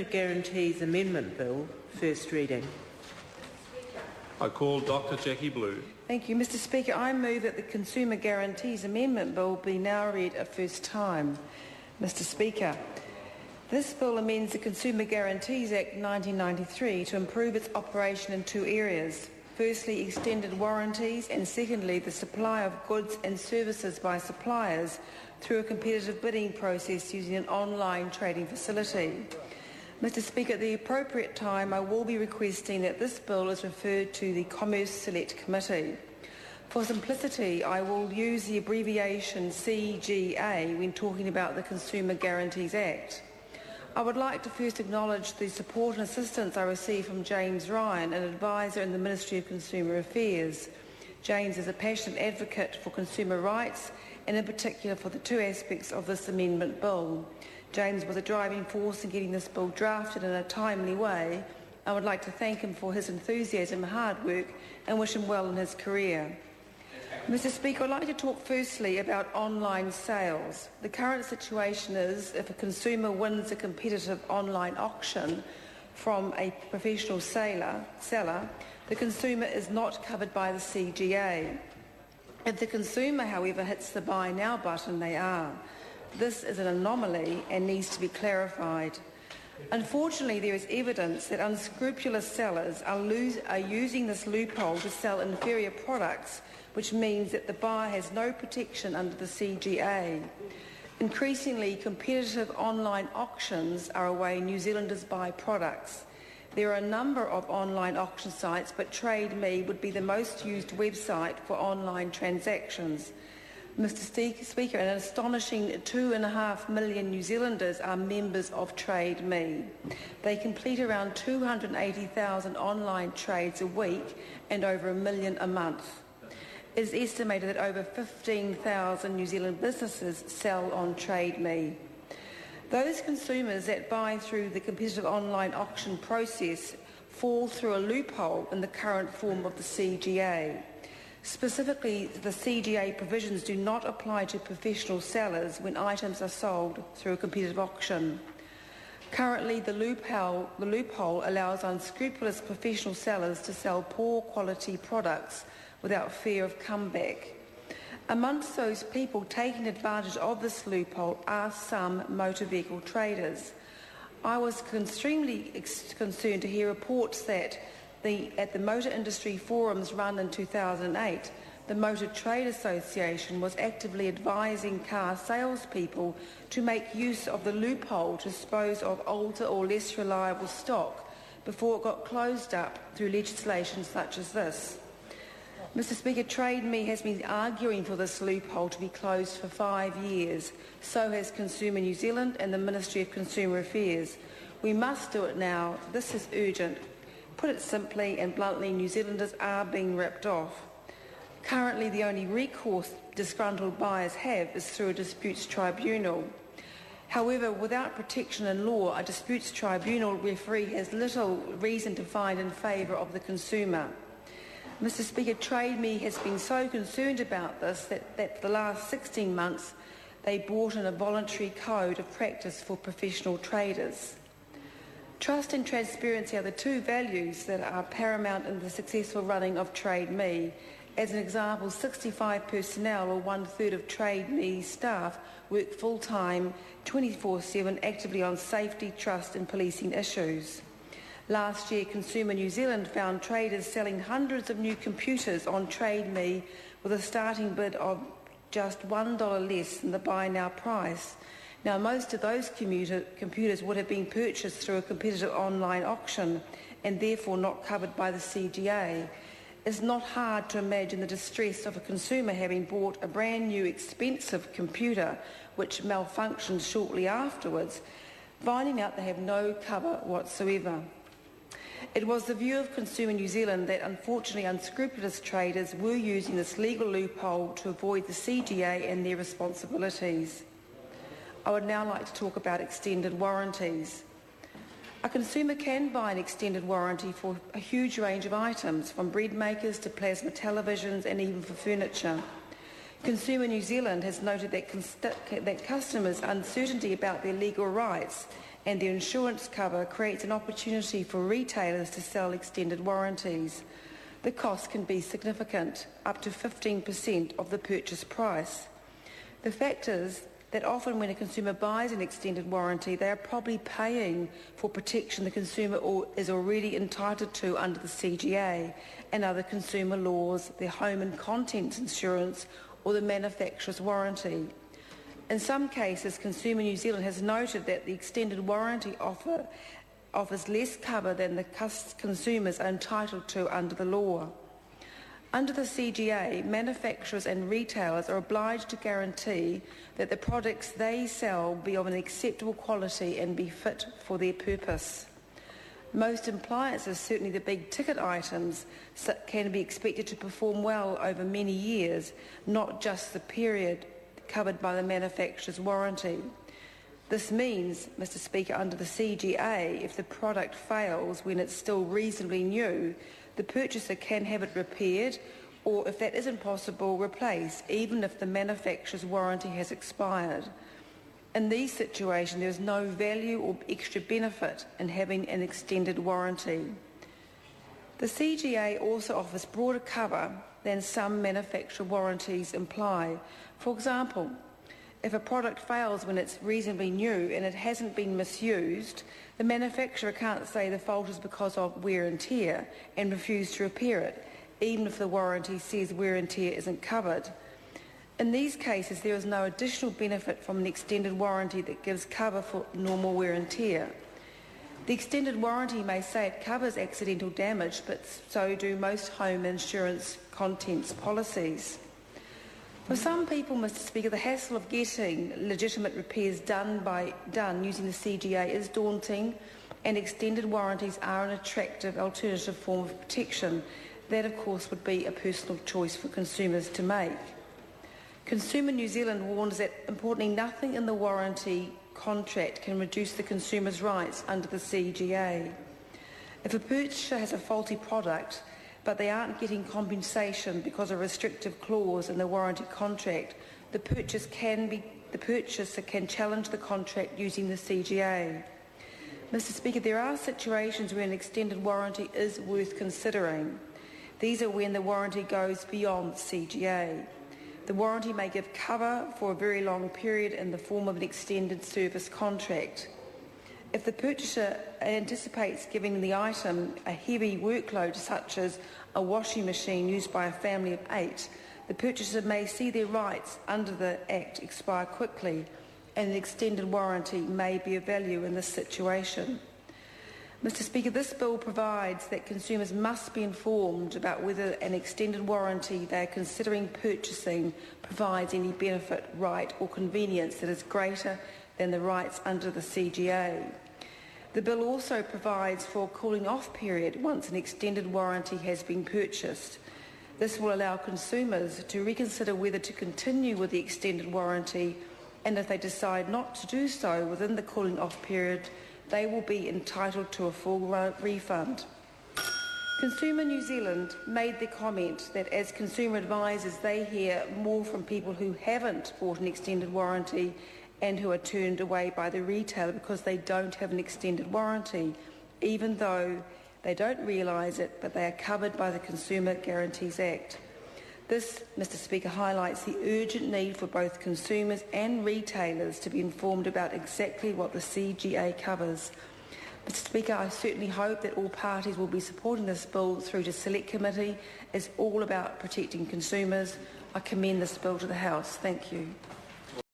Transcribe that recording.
Guarantees Amendment Bill, first reading. I call Dr. Jackie Blue. Thank you, Mr. Speaker. I move that the Consumer Guarantees Amendment Bill be now read a first time. Mr. Speaker, this bill amends the Consumer Guarantees Act 1993 to improve its operation in two areas. Firstly, extended warranties, and secondly, the supply of goods and services by suppliers through a competitive bidding process using an online trading facility. Mr. Speaker, at the appropriate time, I will be requesting that this bill is referred to the Commerce Select Committee. For simplicity, I will use the abbreviation CGA when talking about the Consumer Guarantees Act. I would like to first acknowledge the support and assistance I received from James Ryan, an advisor in the Ministry of Consumer Affairs. James is a passionate advocate for consumer rights and in particular for the two aspects of this amendment bill. James was a driving force in getting this bill drafted in a timely way. I would like to thank him for his enthusiasm and hard work and wish him well in his career. Mr. Speaker, I'd like to talk firstly about online sales. The current situation is if a consumer wins a competitive online auction from a professional seller, the consumer is not covered by the CGA. If the consumer, however, hits the Buy Now button, they are. This is an anomaly and needs to be clarified. Unfortunately, there is evidence that unscrupulous sellers are using this loophole to sell inferior products, which means that the buyer has no protection under the CGA. Increasingly, competitive online auctions are a way New Zealanders buy products. There are a number of online auction sites, but Trade Me would be the most used website for online transactions. Mr. Speaker, an astonishing 2.5 million New Zealanders are members of Trade Me. They complete around 280,000 online trades a week and over 1 million a month. It is estimated that over 15,000 New Zealand businesses sell on Trade Me. Those consumers that buy through the competitive online auction process fall through a loophole in the current form of the CGA. Specifically, the CGA provisions do not apply to professional sellers when items are sold through a competitive auction. Currently, the loophole allows unscrupulous professional sellers to sell poor quality products without fear of comeback. Amongst those people taking advantage of this loophole are some motor vehicle traders. I was extremely concerned to hear reports that at the motor industry forums run in 2008, the Motor Trade Association was actively advising car salespeople to make use of the loophole to dispose of older or less reliable stock before it got closed up through legislation such as this. Mr. Speaker, Trade Me has been arguing for this loophole to be closed for 5 years. So has Consumer New Zealand and the Ministry of Consumer Affairs. We must do it now. This is urgent. Put it simply and bluntly, New Zealanders are being ripped off. Currently, the only recourse disgruntled buyers have is through a disputes tribunal. However, without protection in law, a disputes tribunal referee has little reason to find in favour of the consumer. Mr. Speaker, Trade Me has been so concerned about this that for the last 16 months they brought in a voluntary code of practice for professional traders. Trust and transparency are the two values that are paramount in the successful running of Trade Me. As an example, 65 personnel, or 1/3 of Trade Me staff, work full-time, 24/7, actively on safety, trust and policing issues. Last year, Consumer New Zealand found traders selling hundreds of new computers on Trade Me with a starting bid of just $1 less than the buy now price. Now, most of those computers would have been purchased through a competitive online auction and therefore not covered by the CGA. It's not hard to imagine the distress of a consumer having bought a brand new expensive computer which malfunctions shortly afterwards, finding out they have no cover whatsoever. It was the view of Consumer New Zealand that unfortunately unscrupulous traders were using this legal loophole to avoid the CGA and their responsibilities. I would now like to talk about extended warranties. A consumer can buy an extended warranty for a huge range of items, from bread makers to plasma televisions and even for furniture. Consumer New Zealand has noted that customers' uncertainty about their legal rights and their insurance cover creates an opportunity for retailers to sell extended warranties. The cost can be significant, up to 15% of the purchase price. The fact is that often when a consumer buys an extended warranty, they are probably paying for protection the consumer is already entitled to under the CGA and other consumer laws, their home and contents insurance, or the manufacturer's warranty. In some cases, Consumer New Zealand has noted that the extended warranty offers less cover than the consumers are entitled to under the law. Under the CGA, manufacturers and retailers are obliged to guarantee that the products they sell be of an acceptable quality and be fit for their purpose. Most appliances, certainly the big ticket items, can be expected to perform well over many years, not just the period covered by the manufacturer's warranty. This means, Mr. Speaker, under the CGA, if the product fails when it's still reasonably new, the purchaser can have it repaired, or if that isn't possible, replaced, even if the manufacturer's warranty has expired. In these situations, there is no value or extra benefit in having an extended warranty. The CGA also offers broader cover than some manufacturer warranties imply. For example, if a product fails when it's reasonably new and it hasn't been misused, the manufacturer can't say the fault is because of wear and tear and refuse to repair it, even if the warranty says wear and tear isn't covered. In these cases, there is no additional benefit from an extended warranty that gives cover for normal wear and tear. The extended warranty may say it covers accidental damage, but so do most home insurance contents policies. For some people, Mr. Speaker, the hassle of getting legitimate repairs done using the CGA is daunting, and extended warranties are an attractive alternative form of protection. That, of course, would be a personal choice for consumers to make. Consumer New Zealand warns that, importantly, nothing in the warranty contract can reduce the consumer's rights under the CGA. If a purchaser has a faulty product, but they aren't getting compensation because of a restrictive clause in the warranty contract, the purchaser can challenge the contract using the CGA. Mr. Speaker, there are situations where an extended warranty is worth considering. These are when the warranty goes beyond the CGA. The warranty may give cover for a very long period in the form of an extended service contract. If the purchaser anticipates giving the item a heavy workload, such as a washing machine used by a family of 8, the purchaser may see their rights under the Act expire quickly, and an extended warranty may be of value in this situation. Mr. Speaker, this bill provides that consumers must be informed about whether an extended warranty they are considering purchasing provides any benefit, right or convenience that is greater than the rights under the CGA. The bill also provides for a cooling off period once an extended warranty has been purchased. This will allow consumers to reconsider whether to continue with the extended warranty, and if they decide not to do so within the cooling off period, they will be entitled to a full refund. Consumer New Zealand made the comment that as consumer advisors they hear more from people who haven't bought an extended warranty and who are turned away by the retailer because they don't have an extended warranty, even though they don't realise it, but they are covered by the Consumer Guarantees Act. This, Mr. Speaker, highlights the urgent need for both consumers and retailers to be informed about exactly what the CGA covers. Mr. Speaker, I certainly hope that all parties will be supporting this bill through to Select Committee. It's all about protecting consumers. I commend this bill to the House. Thank you.